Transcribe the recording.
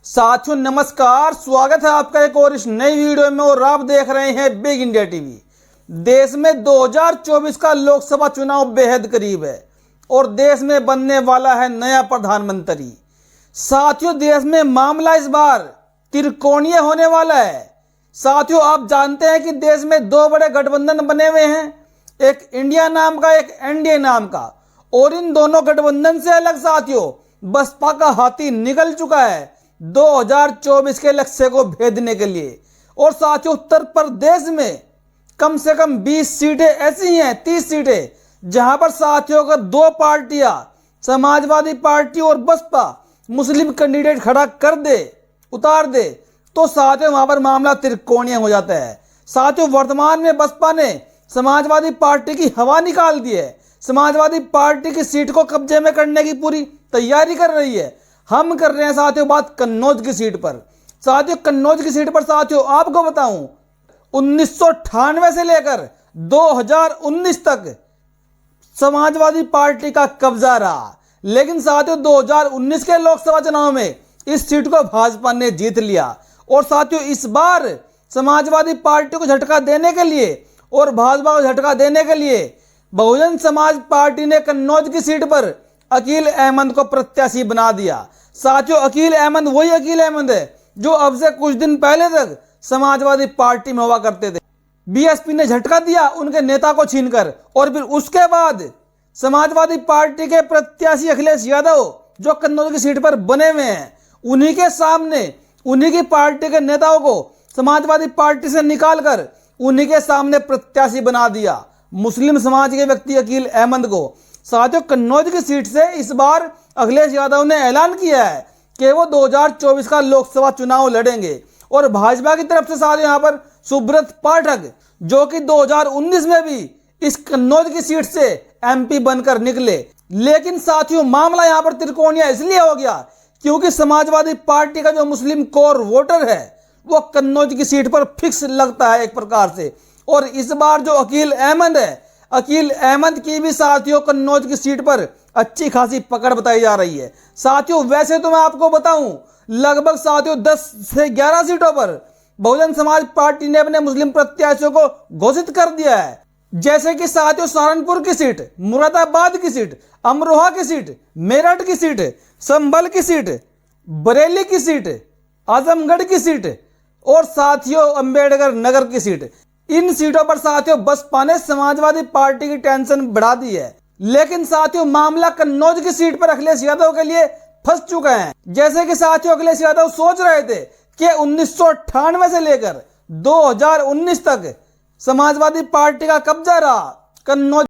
साथियों नमस्कार, स्वागत है आपका एक और इस नई वीडियो में। और आप देख रहे हैं बिग इंडिया टीवी। देश में 2024 का लोकसभा चुनाव बेहद करीब है और देश में बनने वाला है नया प्रधानमंत्री। साथियों देश में मामला इस बार त्रिकोणीय होने वाला है। साथियों आप जानते हैं कि देश में दो बड़े गठबंधन बने हुए हैं, एक इंडिया नाम का, एक एनडीए नाम का। और इन दोनों गठबंधन से अलग साथियों बसपा का हाथी निकल चुका है 2024 के लक्ष्य को भेदने के लिए। और साथियों उत्तर प्रदेश में कम से कम 20 सीटें ऐसी हैं, 30 सीटें, जहां पर साथियों का दो पार्टियां समाजवादी पार्टी और बसपा मुस्लिम कैंडिडेट खड़ा कर दे, उतार दे, तो साथियों वहां पर मामला त्रिकोणीय हो जाता है। साथियों वर्तमान में बसपा ने समाजवादी पार्टी की हवा निकाल दी है। समाजवादी पार्टी की सीट को कब्जे में करने की पूरी तैयारी कर रही है। हम कर रहे हैं साथियों बात कन्नौज की सीट पर। साथियों कन्नौज की सीट पर साथियों आपको बताऊं 1998 से लेकर 2019 तक समाजवादी पार्टी का कब्जा रहा, लेकिन साथियों 2019 के लोकसभा चुनाव में इस सीट को भाजपा ने जीत लिया। और साथियों इस बार समाजवादी पार्टी को झटका देने के लिए और भाजपा को झटका देने के लिए बहुजन समाज पार्टी ने कन्नौज की सीट पर अकील अहमद को प्रत्याशी बना दिया। साथियों अकील अहमद वही अकील अहमद है जो अब से कुछ दिन पहले तक समाजवादी पार्टी में हुआ करते थे। बीएसपी ने झटका दिया उनके नेता को छीनकर, और फिर उसके बाद समाजवादी पार्टी के प्रत्याशी अखिलेश यादव जो कन्नौज की सीट पर बने हुए हैं, उन्हीं के सामने उन्हीं की पार्टी के नेताओं को समाजवादी पार्टी से निकालकर उन्हीं के सामने प्रत्याशी बना दिया मुस्लिम समाज के व्यक्ति अकील अहमद को। साथियों कन्नौज की सीट से इस बार अखिलेश यादव ने ऐलान किया है कि वो 2024 का लोकसभा चुनाव लड़ेंगे। और भाजपा की तरफ से साथियों यहाँ पर सुब्रत पाठक जो कि 2019 में भी इस कन्नौज की सीट से एमपी बनकर निकले। लेकिन साथियों मामला यहाँ पर त्रिकोणीय इसलिए हो गया क्योंकि समाजवादी पार्टी का जो मुस्लिम कोर वोटर है वो कन्नौज की सीट पर फिक्स लगता है एक प्रकार से। और इस बार जो अकील अहमद है, अकील अहमद की भी साथियों कन्नौज की सीट पर अच्छी खासी पकड़ बताई जा रही है। साथियों वैसे तो मैं आपको बताऊं लगभग साथियों 10 से 11 सीटों पर बहुजन समाज पार्टी ने अपने मुस्लिम प्रत्याशियों को घोषित कर दिया है, जैसे कि साथियों सहारनपुर की सीट, मुरादाबाद की सीट, अमरोहा की सीट, मेरठ की सीट, संभल की सीट, बरेली की सीट, आजमगढ़ की सीट और साथियों अंबेडकर नगर की सीट। इन सीटों पर साथियों बसपा ने समाजवादी पार्टी की टेंशन बढ़ा दी है। लेकिन साथियों मामला कन्नौज की सीट पर अखिलेश यादव के लिए फंस चुका है। जैसे कि साथियों अखिलेश यादव सोच रहे थे कि 1998 से लेकर 2019 तक समाजवादी पार्टी का कब्जा रहा कन्नौज